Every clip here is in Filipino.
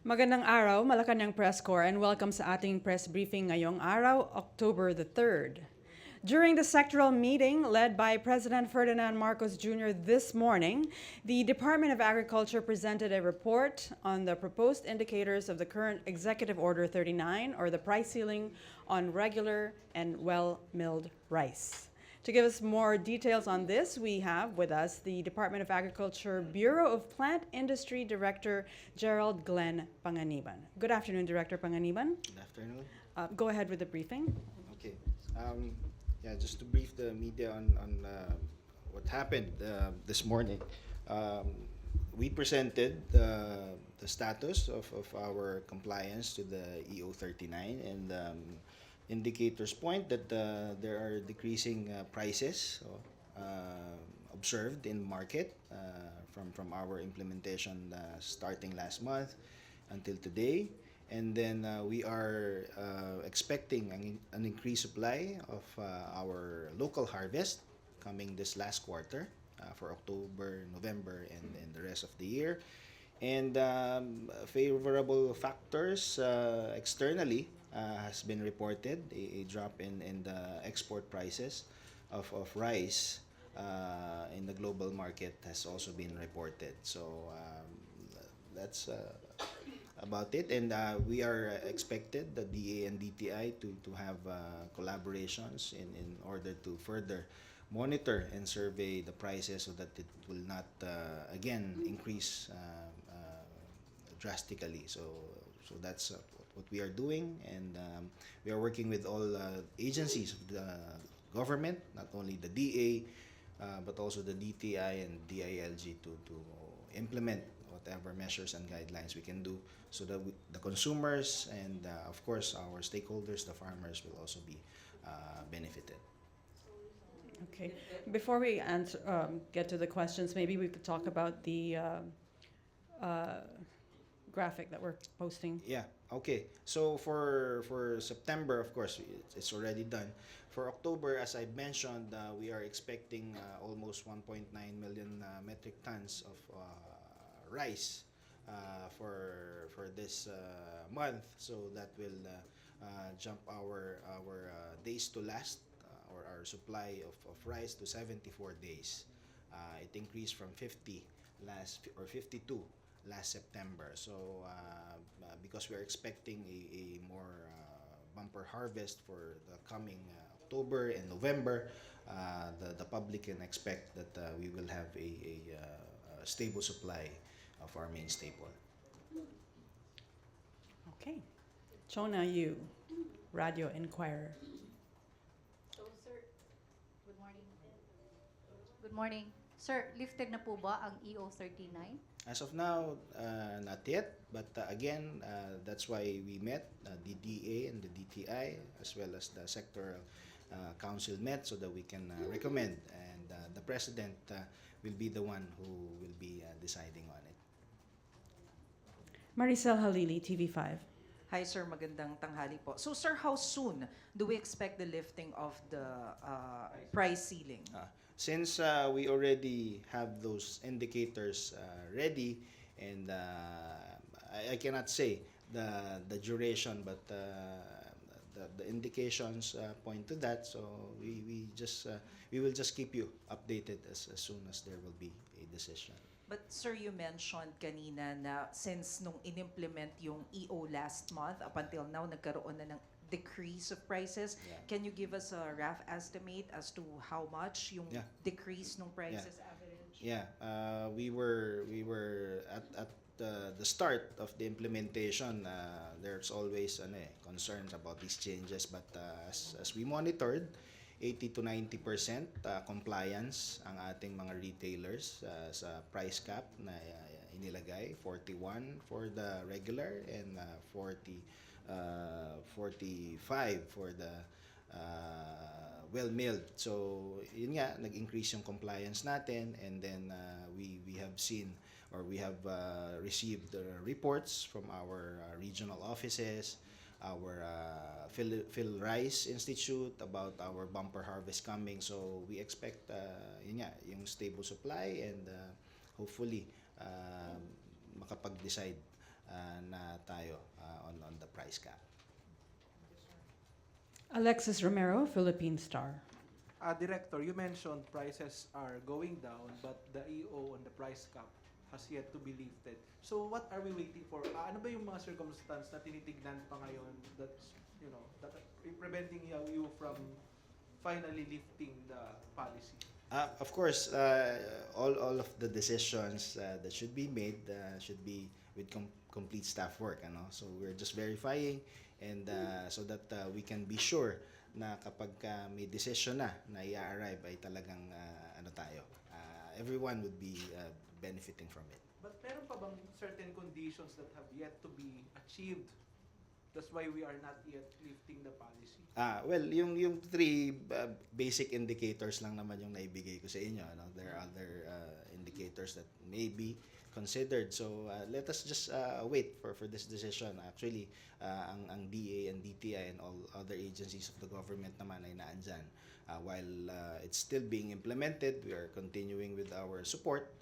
Magandang araw, Malacanang Press Corps, and welcome sa ating press briefing ngayong araw, October the 3rd. During the sectoral meeting led by President Ferdinand Marcos Jr. this morning, the Department of Agriculture presented a report on the proposed indicators of the current Executive Order 39, or the price ceiling on regular and well-milled rice. To give us more details on this, we have with us the Department of Agriculture Bureau of Plant Industry Director Gerald Glenn Panganiban. Good afternoon, Director Panganiban. Good afternoon. Go ahead with the briefing. Okay. Yeah, just to brief the media on what happened this morning. We presented the status of our compliance to the EO 39, and indicators point that there are decreasing prices observed in market from our implementation starting last month until today. And then we are expecting an increased supply of our local harvest coming this last quarter for October, November, and the rest of the year. And favorable factors externally has been reported, a drop in the export prices of rice in the global market has also been reported. So that's about it. And we are expected, the DA and DTI, to have collaborations in order to further monitor and survey the prices so that it will not again increase drastically. So that's what we are doing, and we are working with all agencies of the government, not only the DA, but also the DTI and DILG to implement whatever measures and guidelines we can do so that the consumers and of course our stakeholders, the farmers, will also be benefited. Okay. Before we get to the questions, maybe we could talk about the graphic that we're posting. Yeah. Okay. So for September, of course, it's already done. For October, as I mentioned, we are expecting almost 1.9 million metric tons of rice for this month. So that will jump our days to last or our supply of rice to 74 days. It increased from 50 or 52 last September. So because we are expecting a more bumper harvest for the coming October and November, the public can expect that we will have a stable supply of our main staple. Okay. Chona Yu, Radio Inquirer. So, sir, good morning. Good morning. Sir, lifted na po ba ang EO 39? As of now, not yet. But again, that's why we met the DA and the DTI as well as the sectoral council met so that we can recommend. And the president will be the one who will be deciding on it. Maricel Halili, TV5. Hi sir, magandang tanghali po. So sir, how soon do we expect the lifting of the price ceiling? Since we already have those indicators ready, and I cannot say the duration, but the indications point to that. So we will just keep you updated as soon as there will be a decision. But sir, you mentioned kanina na since nung inimplement yung EO last month, up until now, nagkaroon na ng decrease of prices. Yeah. Can you give us a rough estimate as to how much yung Yeah. decrease nung prices average? Yeah, we were at the start of the implementation. There's always concerns about these changes, but as we monitored, 80 to 90% compliance ang ating mga retailers sa price cap na inilagay, 41 for the regular and 45 for the well-milled. So yun nga, nag-increase yung compliance natin, and then we have seen or we have received reports from our regional offices, our Phil Rice Institute about our bumper harvest coming. So we expect yun nga, yung stable supply, and hopefully makapag-decide na tayo on the price cap. Alexis Romero, Philippine Star. Director, you mentioned prices are going down, but the EO on the price cap has yet to be lifted. So what are we waiting for? Ano ba yung mga circumstance na tinitignan pa ngayon that's, that preventing you from finally lifting the policy? Of course, all of the decisions that should be made should be with complete staff work. So we're just verifying and so that we can be sure na kapag may decision na i-arrive ay talagang everyone would be benefiting from it. But meron pa bang certain conditions that have yet to be achieved? That's why we are not yet lifting the policy. Well, yung three basic indicators lang naman yung naibigay ko sa inyo. There are other indicators that may be considered. So let us just wait for this decision. Actually, ang DA and DTI and all other agencies of the government naman ay naandyan. While it's still being implemented, we are continuing with our support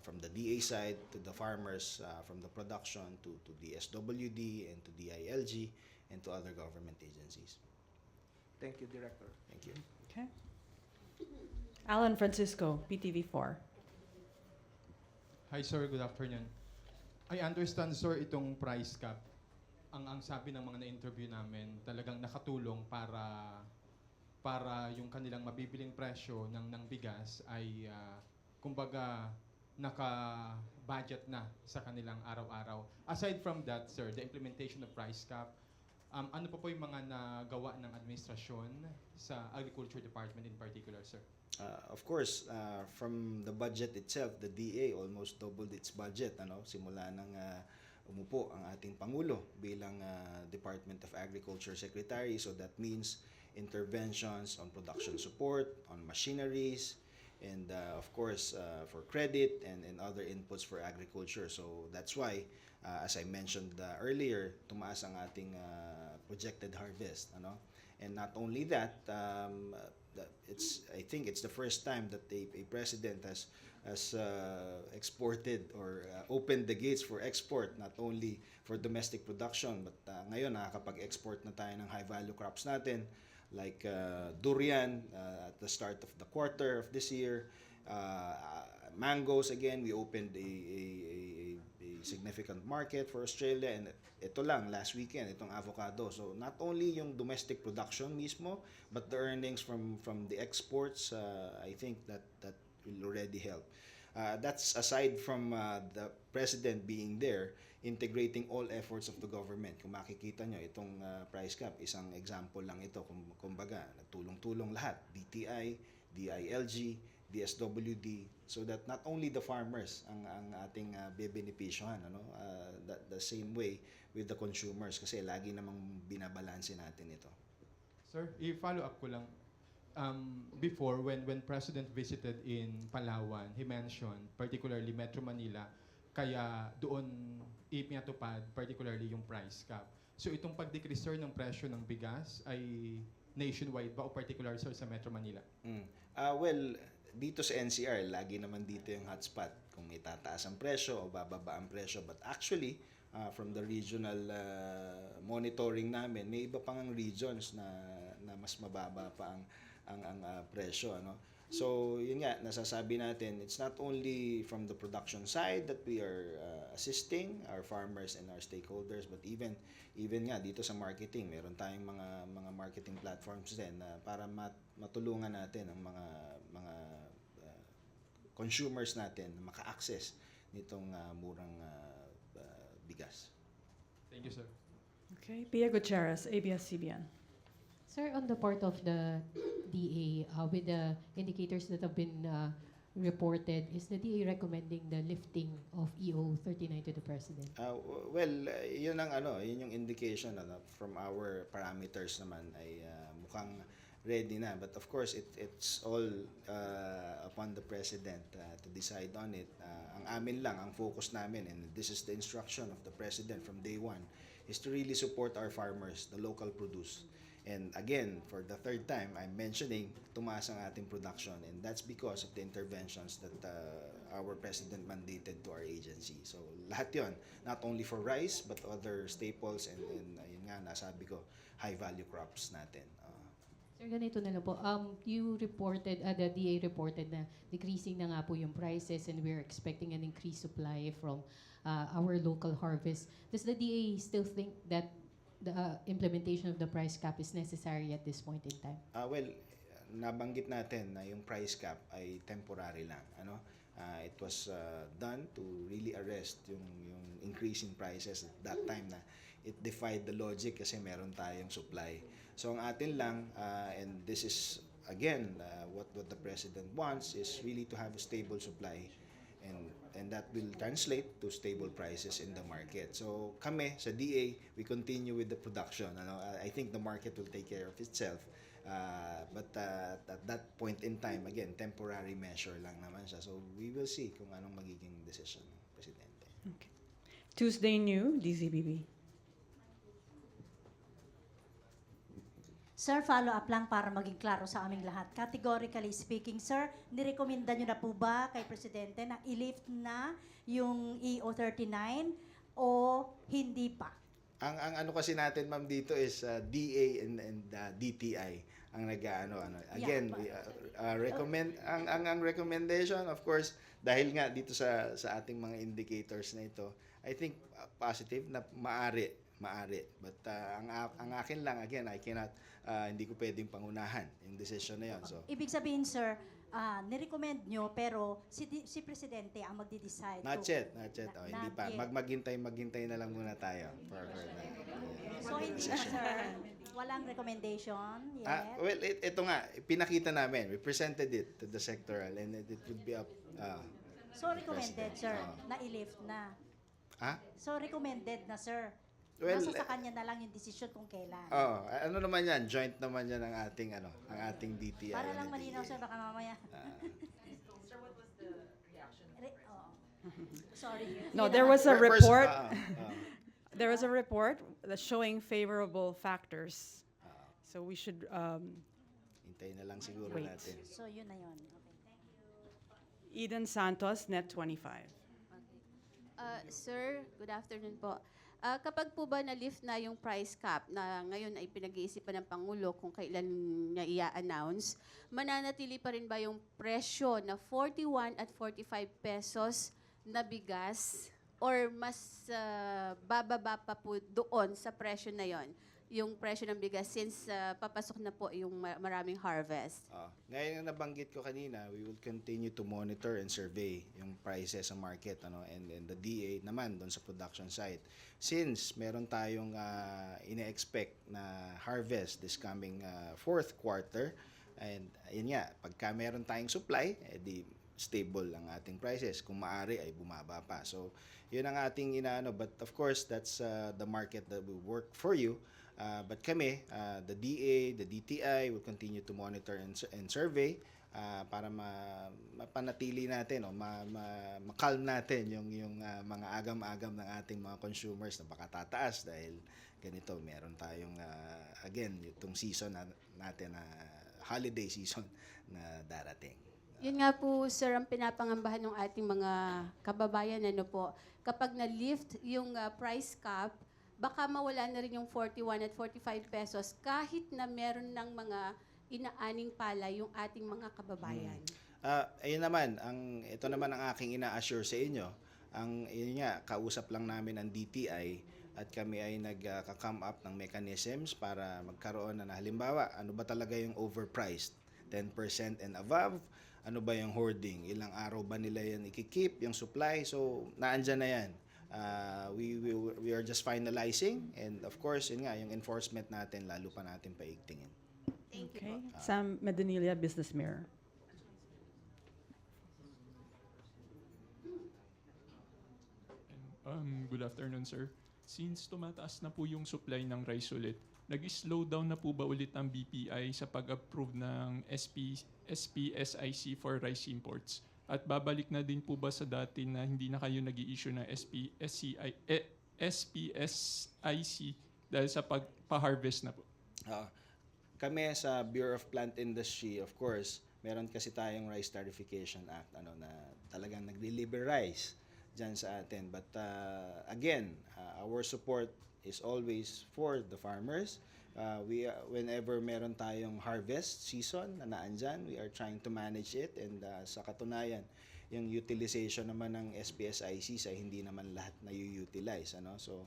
from the DA side to the farmers, from the production to the SWD and to DILG and to other government agencies. Thank you, Director. Thank you. Okay. Alan Francisco, PTV4. Hi sir, good afternoon. I understand sir itong price cap, ang sabi ng mga na-interview namin, talagang nakatulong para yung kanilang mabibiling presyo ng bigas ay kumbaga naka-budget na sa kanilang araw-araw. Aside from that sir, the implementation of price cap, ano pa po yung mga nagawa ng administrasyon sa Agriculture Department in particular sir? Of course, from the budget itself, the DA almost doubled its budget. Simula nang umupo ang ating Pangulo bilang Department of Agriculture Secretary. So that means interventions on production support, on machineries, and of course for credit and other inputs for agriculture. So that's why, as I mentioned earlier, tumaas ang ating projected harvest. And not only that, I think it's the first time that a president has exported or opened the gates for export, not only for domestic production, but ngayon nakakapag-export na tayo ng high-value crops natin, like durian at the start of the quarter of this year, mangoes again, we opened a significant market for Australia, and ito lang last weekend itong avocado. So not only yung domestic production mismo, but the earnings from the exports, I think that will already help. That's aside from the president being there, integrating all efforts of the government. Kung makikita nyo, itong price cap, isang example lang ito. Kumbaga, nagtulong-tulong lahat. DTI, DILG, DSWD, so that not only the farmers ang ating bebenepisyohan, the same way with the consumers, kasi lagi namang binabalanse natin ito. Sir, i-follow up ko lang. Before, when President visited in Palawan, he mentioned particularly Metro Manila, kaya doon ipinatupad particularly yung price cap. So itong pag-decrease sir ng presyo ng bigas ay nationwide ba o particular sir sa Metro Manila? Well, dito sa NCR, lagi naman dito yung hotspot. Kung may tataas ang presyo o bababa ang presyo. But actually, from the regional monitoring namin, may iba pang regions na mas mababa pa ang presyo. So, yun nga, nasasabi natin, it's not only from the production side that we are assisting our farmers and our stakeholders, but even nga dito sa marketing, meron tayong mga marketing platforms din para matulungan natin ang mga consumers natin na maka-access nitong murang bigas. Thank you, sir. Okay. Pia Gutierrez, ABS-CBN. Sir, on the part of the DA, with the indicators that have been reported, is the DA recommending the lifting of EO 39 to the President? Well, yun yung indication from our parameters naman ay mukhang ready na. But of course, it's all upon the President to decide on it. Ang amin lang, ang focus namin, and this is the instruction of the President from day one, is to really support our farmers, the local produce. And again, for the third time, I'm mentioning tumaas ang ating production, and that's because of the interventions that our President mandated to our agency. So lahat yon, not only for rice, but other staples and yun nga, nasabi ko, high-value crops natin. Sir, ganito na lang po. You reported, the DA reported na decreasing na nga po yung prices and we're expecting an increased supply from our local harvest. Does the DA still think that the implementation of the price cap is necessary at this point in time? Well, nabanggit natin na yung price cap ay temporary lang. It was done to really arrest yung increase in prices at that time na it defied the logic kasi meron tayong supply. So ang atin lang, and this is again what the President wants is really to have a stable supply, and that will translate to stable prices in the market. So kami sa DA, we continue with the production. I think the market will take care of itself. But at that point in time, again, temporary measure lang naman siya. So we will see kung anong magiging decision ng Presidente. Okay. Tuesday New, DZBB. Sir, follow-up lang para maging klaro sa aming lahat. Categorically speaking, sir, nirekomenda nyo na po ba kay Presidente na i-lift na yung EO39 o hindi pa? Ang ano kasi natin, ma'am, dito is DA and DTI ang again, we recommend ang recommendation, of course, dahil nga dito sa ating mga indicators na ito, I think positive na maaari, but ang akin lang, again, I cannot, hindi ko pwedeng pangunahan yung decision na yun. So Ibig sabihin, sir, nirecommend nyo pero si Presidente ang magdi-decide. not yet. Hindi pa. Not yet. Maghintay na lang muna tayo for that. So hindi pa, sir. Walang recommendation yet? Well, ito nga, pinakita namin. We presented it to the sectoral and it would be up. So recommended, President. sir, na i-lift na. So recommended na, sir. Well, Nasa sa kanya na lang yung decision kung kailan. ano naman yan? Joint naman yan ang ating DTI. Para and lang the malinaw, DA. sir, baka mamaya. Sir, what was the reaction? Sorry. No, Yun there na was a First, report. There was a report that's showing favorable factors. So we should Hintayin na lang siguro Wait. natin. So yun na yun. Okay, thank you. Eden Santos, Net 25. Sir, good afternoon po. Kapag po ba na-lift na yung price cap na ngayon ay pinag-iisipan ng Pangulo kung kailan niya i-announce, mananatili pa rin ba yung presyo na 41 at 45 pesos na bigas or mas bababa pa po doon sa presyo na yon, yung presyo ng bigas since papasok na po yung maraming harvest? Ngayon na nabanggit ko kanina, we will continue to monitor and survey yung prices sa market and the DA naman doon sa production side. Since meron tayong ine-expect na harvest this coming fourth quarter, and yun nga, pagka meron tayong supply, di stable ang ating prices. Kung maaari ay bumaba pa. So, yun ang ating inaano. But of course, that's the market that will work for you. But kami, the DA, the DTI will continue to monitor and survey para mapanatili natin o ma-calm natin yung mga agam-agam ng ating mga consumers na baka tataas dahil ganito, meron tayong again, itong season natin na holiday season na darating. Yun nga po, sir, ang pinapangambahan ng ating mga kababayan, kapag na-lift yung price cap, baka mawala na rin yung 41 at 45 pesos kahit na meron ng mga inaaning palay yung ating mga kababayan. Ayun naman, ito naman ang aking ina-assure sa inyo. Yun nga, kausap lang namin ang DTI at kami ay nagka-come up ng mechanisms para magkaroon na halimbawa, ano ba talaga yung overpriced? 10% and above? Ano ba yung hoarding? Ilang araw ba nila yan ikikip, yung supply? So, naandyan na yan. We are just finalizing and of course, yun nga, yung enforcement natin, lalo pa natin paigtingin. Thank you Okay. po. Sam Medinilla, Business Mirror. Good afternoon, sir. Since tumataas na po yung supply ng rice ulit, nag-slow down na po ba ulit ang BPI sa pag-approve ng SPSIC for rice imports? At babalik na din po ba sa dati na hindi na kayo nag-i-issue ng SPSIC dahil sa pagpa-harvest na po? kami sa Bureau of Plant Industry, of course, meron kasi tayong Rice Tarification Act na talagang nagli-liberalize dyan sa atin. But again, our support is always for the farmers. Whenever meron tayong harvest season na naandyan, we are trying to manage it, and sa katunayan, yung utilization naman ng SPSICs ay hindi naman lahat na utilize, so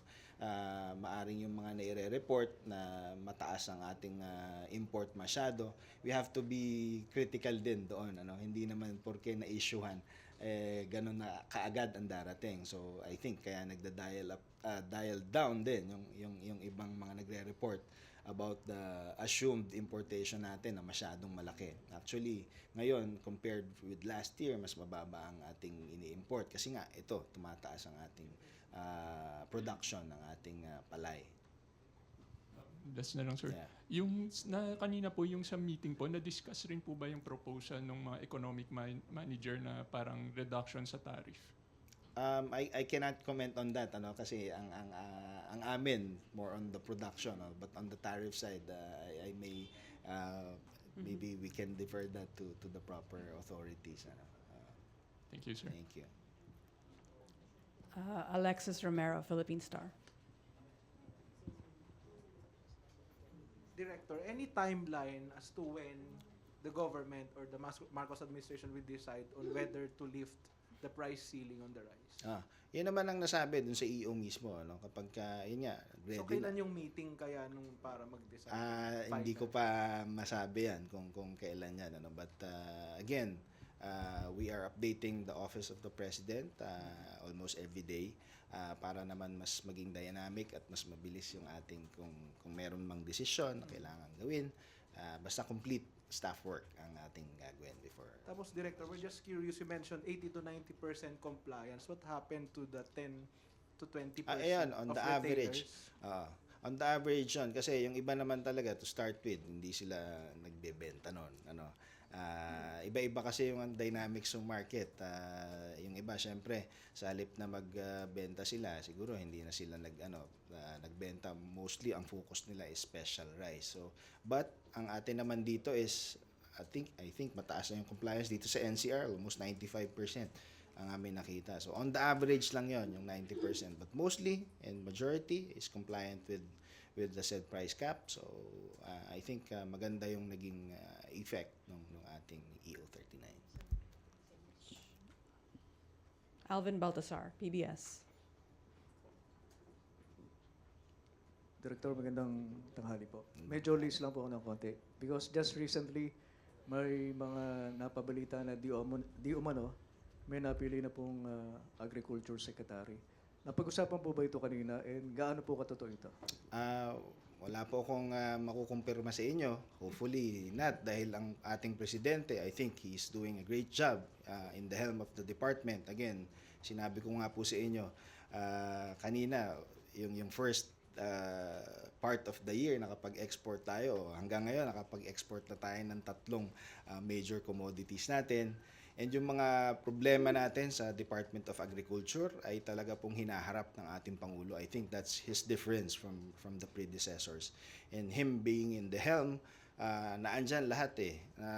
maaring yung mga naire-report na mataas ang ating import masyado, we have to be critical din doon, hindi naman porke na-issuehan ganun na kaagad ang darating. So I think kaya dial down din yung ibang mga nagre-report about the assumed importation natin na masyadong malaki. Actually, ngayon, compared with last year, mas mababa ang ating ini-import. Kasi nga, ito, tumataas ang ating production ng ating palay. Last na lang, sir. Yeah. Kanina po yung sa meeting po, na-discuss rin po ba yung proposal ng mga economic manager na parang reduction sa tariff? I cannot comment on that kasi ang amin more on the production, but on the tariff side I may maybe we can defer that to the proper authorities. Thank you, sir. Thank you. Alexis Romero, Philippine Star. Director, any timeline as to when the government or the Marcos administration will decide on whether to lift the price ceiling on the rice? Yun naman ang nasabi dun sa EO mismo, kapag yun nga, ready So kailan yung meeting kaya para mag-decide? hindi ko pa masabi yan kung kailan yan, but again, we are updating the office of the president almost every day para naman mas maging dynamic at mas mabilis yung ating kung meron mang desisyon na kailangan gawin, basta complete staff work ang ating gagawin before. Tapos, Director, we're just curious, you mentioned 80 to 90% compliance. What happened to the 10 to 20% Ayan, on of the retailers? average. On the average yun, kasi yung iba naman talaga, to start with, hindi sila nagbebenta nun. Iba-iba kasi yung dynamics ng market. Yung iba, syempre, sa halip na magbenta sila, siguro hindi na sila nagbenta. Mostly, ang focus nila is special rice. So, but, ang atin naman dito is, I think mataas na yung compliance dito sa NCR, almost 95% ang amin nakita. So, on the average lang yon yung 90%. But mostly, and majority, is compliant with the said price cap. So, I think maganda yung naging effect ng ating EO39. Alvin Baltasar, PBS. Director, magandang tanghali po. Medyo list lang po ako ng konti. Because just recently, may mga napabalita na di umano, may napili na pong Agriculture Secretary. Napag-usapan po ba ito kanina and gaano po katotoo ito? Wala po akong makukumpirma sa inyo. Hopefully not, dahil ang ating presidente, I think he's doing a great job in the helm of the department. Again, sinabi ko nga po sa inyo kanina, yung first part of the year nakapag-export tayo. Hanggang ngayon nakapag-export na tayo ng 3 major commodities natin. And yung mga problema natin sa Department of Agriculture ay talaga pong hinaharap ng ating Pangulo. I think that's his difference from the predecessors. And him being in the helm, naandyan lahat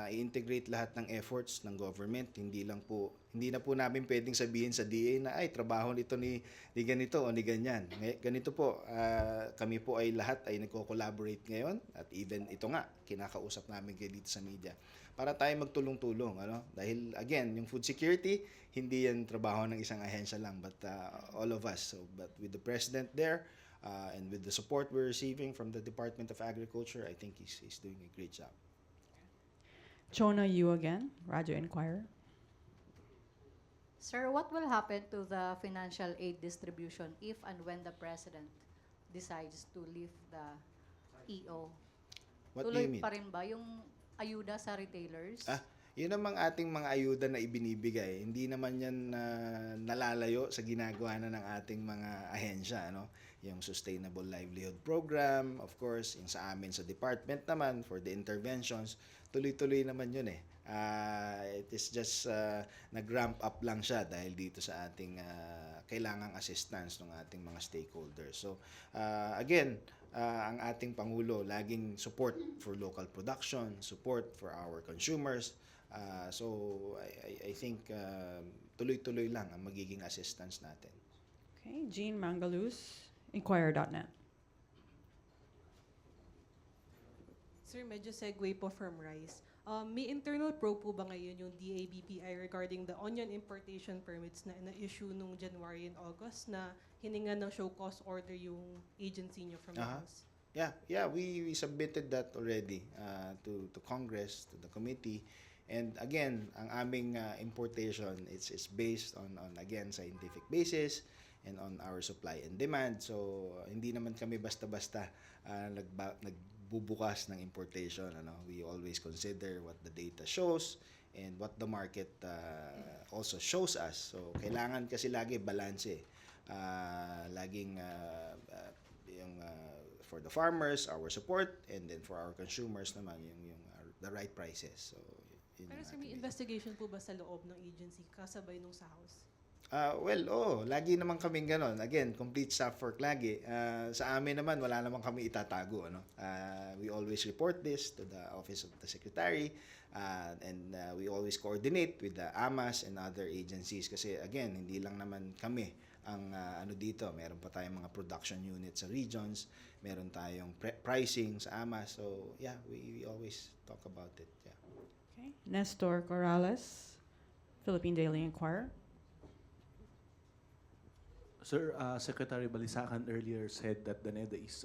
i-integrate lahat ng efforts ng government. Hindi na po namin pwedeng sabihin sa DA na ay trabaho nito ni ganito o ni ganyan. Ganito po, kami po ay lahat ay nagko-collaborate ngayon at even ito nga kinakausap namin kayo dito sa media para tayo magtulong-tulong, dahil again, yung food security hindi yan trabaho ng isang ahensya lang, but all of us. But with the president there, and with the support we're receiving from the Department of Agriculture, I think he's doing a great job. Chona Yu again, Radyo Inquirer. Sir, what will happen to the financial aid distribution if and when the President decides to lift the EO? What do Tuloy you mean? pa rin ba yung ayuda sa retailers? Yun namang ating mga ayuda na ibinibigay. Hindi naman yan nalalayo sa ginagawa na ng ating mga ahensya. Yung Sustainable Livelihood Program, of course, yung sa amin sa department naman for the interventions, tuloy-tuloy naman yun it is just nag-ramp up lang siya dahil dito sa ating kailangang assistance ng ating mga stakeholders. So, again, ang ating Pangulo, laging support for local production, support for our consumers. So I think tuloy-tuloy lang ang magiging assistance natin. Okay, Jean Mangalus, Inquirer.net. Sir, medyo segue po from rice. May internal probe po ba ngayon yung DA-BPI regarding the onion importation permits na na-issue nung January and August na hininga ng show cause order yung agency nyo from the House? Yeah, we submitted that already to Congress, to the committee. And again, ang aming importation, it's based on again scientific basis and on our supply and demand. So hindi naman kami basta-basta nagbubukas ng importation. We always consider what the data shows and what the market also shows us. So kailangan kasi lagi balance laging yung for the farmers, our support, and then for our consumers naman yung the right prices. So yun Pero yung sir, may ating- investigation po ba sa loob ng agency kasabay nung sa House? Lagi naman kaming ganon. Again, complete staff work lagi. Sa amin naman, wala naman kami itatago. We always report this to the Office of the Secretary, and we always coordinate with the AMAS and other agencies. Kasi again, hindi lang naman kami ang dito. Meron pa tayong mga production units sa regions. Meron tayong pricing sa AMAS. So, yeah, we always talk about it. Yeah. Okay, Nestor Corrales, Philippine Daily Inquirer. Sir, Secretary Balisacan earlier said that the NEDA is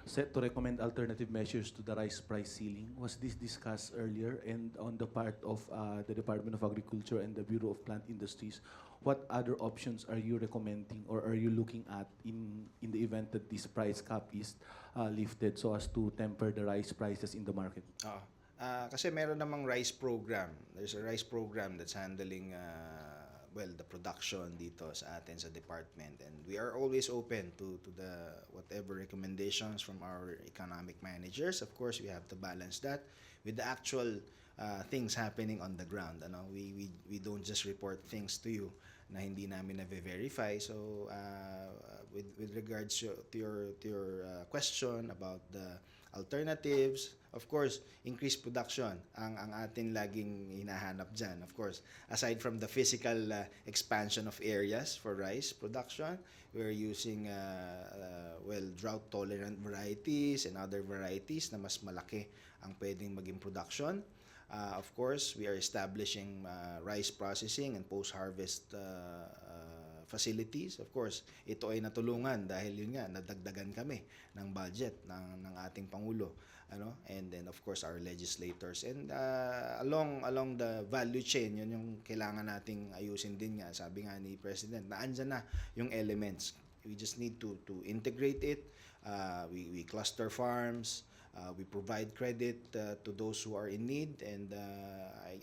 set to recommend alternative measures to the rice price ceiling. Was this discussed earlier? And on the part of the Department of Agriculture and the Bureau of Plant Industries, what other options are you recommending or are you looking at in the event that this price cap is lifted so as to temper the rice prices in the market? Kasi meron namang rice program. There's a rice program that's handling the production dito sa atin sa department, and we are always open to the whatever recommendations from our economic managers. Of course, we have to balance that with the actual things happening on the ground. We don't just report things to you na hindi namin na-verify. So with regards to your question about the alternatives, of course, increased production ang atin laging hinahanap dyan. Of course, aside from the physical expansion of areas for rice production, we're using drought-tolerant varieties and other varieties na mas malaki ang pwedeng maging production. Of course, we are establishing rice processing and post-harvest facilities. Of course, ito ay natulungan dahil yun nga, nadagdagan kami ng budget ng ating Pangulo. And then, of course, our legislators. And along the value chain, yun yung kailangan nating ayusin din nga. Sabi nga ni President, naandyan na yung elements. We just need to integrate it. We cluster farms. We provide credit to those who are in need, and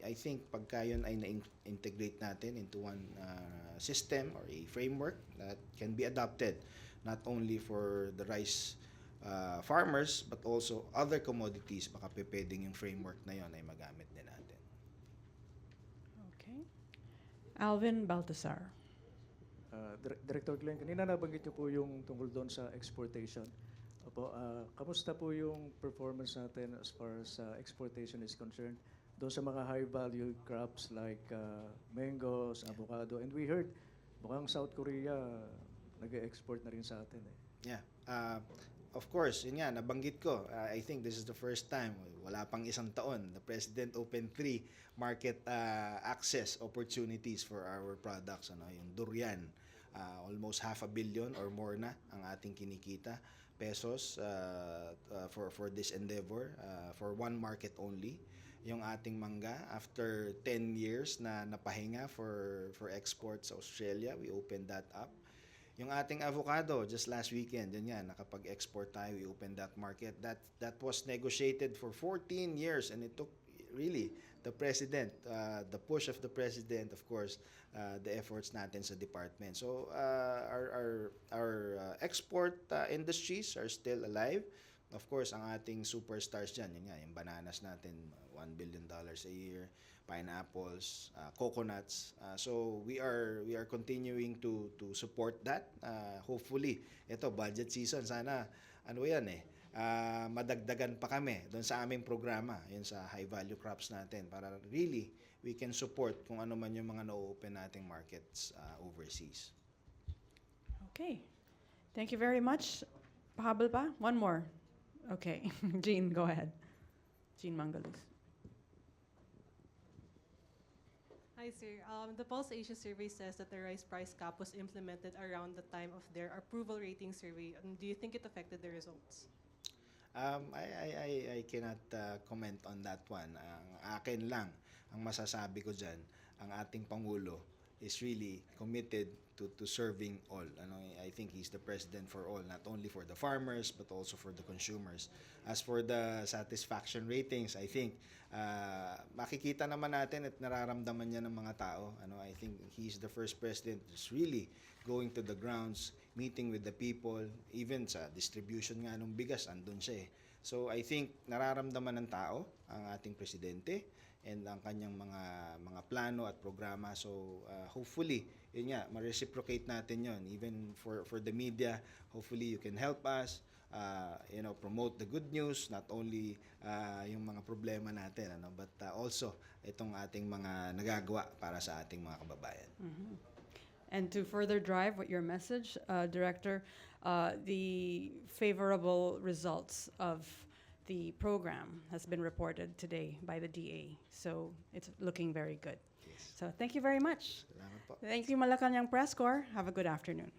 I think pagka yun ay na-integrate natin into one system or a framework that can be adopted not only for the rice farmers but also other commodities, baka pwedeng yung framework na yun ay magamit din natin. Okay. Alvin Baltasar. Director Glenn, kanina nabanggit niyo po yung tungkol doon sa exportation. Kamusta po yung performance natin as far as exportation is concerned doon sa mga high-value crops like mangoes, avocado, and we heard mukhang South Korea nag-export na rin sa atin. Yeah. Of course, yun nga, nabanggit ko. I think this is the first time, wala pang isang taon, the President opened 3 market access opportunities for our products. Yung durian, almost 500 million or more na ang ating kinikita pesos for this endeavor, for one market only. Yung ating mangga, after 10 years na napahinga for export sa Australia, we opened that up. Yung ating avocado, just last weekend, yun nga, nakapag-export tayo, we opened that market. That was negotiated for 14 years, and it took really the President, the push of the President, of course, the efforts natin sa department. So our export industries are still alive. of course, ang ating superstars dyan, yun nga, yung bananas natin, $1 billion a year, pineapples, coconuts. So we are continuing to support that. Hopefully, ito budget season, sana ano yan madagdagan pa kami doon sa aming programa, yun sa high value crops natin para really we can support kung ano man yung mga na-open nating markets overseas. Okay. Thank you very much. Pahabol pa? One more. Okay. Jean, go ahead. Jean Mangalus. Hi, sir. The Pulse Asia survey says that the rice price cap was implemented around the time of their approval rating survey. Do you think it affected the results? I cannot comment on that one. Ang akin lang, ang masasabi ko dyan, ang ating Pangulo is really committed to serving all. I think he's the president for all, not only for the farmers, but also for the consumers. As for the satisfaction ratings, I think makikita naman natin at nararamdaman niya ng mga tao. I think he's the first president who's really going to the grounds, meeting with the people, even sa distribution nga ng bigas, andun siya eh. So I think nararamdaman ng tao ang ating presidente and ang kanyang mga plano at programa. So hopefully, yun nga, ma-reciprocate natin yun. Even for the media, hopefully you can help us, promote the good news, not only yung mga problema natin, but also itong ating mga nagagawa para sa ating mga kababayan. Mm-hmm. And to further drive what your message, Director, the favorable results of the program has been reported today by the DA. So it's looking very good. Yes. So thank you very much. Salamat po. Thank you, Malacanang Press Corps. Have a good afternoon.